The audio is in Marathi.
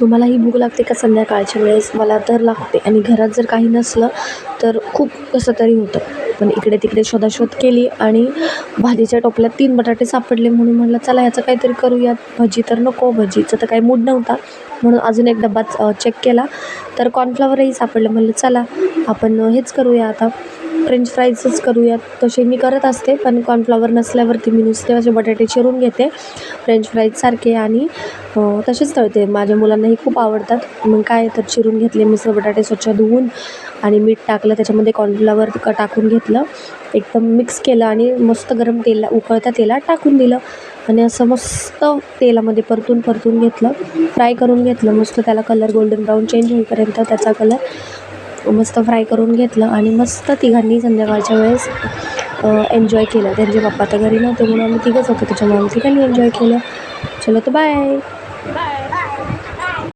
तुम्हालाही भूक लागते का संध्याकाळच्या वेळेस? मला तर लागते आणि घरात जर काही नसलं तर खूप कसं तरी होतं. पण इकडे तिकडे शोधाशोध केली आणि भाजीच्या टोपल्यात 3 बटाटे सापडले म्हणून म्हटलं चला ह्याचं काहीतरी करूयात. भजी तर नको, भजीचा तर काही मूड नव्हता म्हणून अजून एक डब्बा चेक केला तर कॉर्नफ्लॉवरही सापडलं. म्हटलं चला आपण हेच करूया आता, फ्रेंच फ्राईजच करूयात. तसे मी करत असते पण कॉर्नफ्लॉवर नसल्यावरती मी नुसते असे बटाटे चिरून घेते फ्रेंच फ्राईजसारखे आणि तसेच तळते. माझ्या मुलांनाही खूप आवडतात. मग काय तर चिरून घेतले मिसळ बटाटे स्वच्छ धुवून आणि मीठ टाकलं, त्याच्यामध्ये कॉर्नफ्लॉवर टाकून घेतलं, एकदम मिक्स केलं आणि मस्त गरम तेल उकळत्या तेलात टाकून दिलं आणि असं मस्त तेलामध्ये परतून घेतलं, फ्राय करून घेतलं मस्त. त्याला कलर गोल्डन ब्राऊन चेंज होईपर्यंत त्याचा कलर मस्त फ्राय करून घेतलं आणि मस्त तिघांनी संध्याकाळच्या वेळेस एन्जॉय केलं. त्यांचे पप्पा तर घरी नव्हते म्हणून आम्ही तिघंच होतो, त्याच्यामुळे आम्ही तिघांनी एन्जॉय केलं. चलो तर बाय.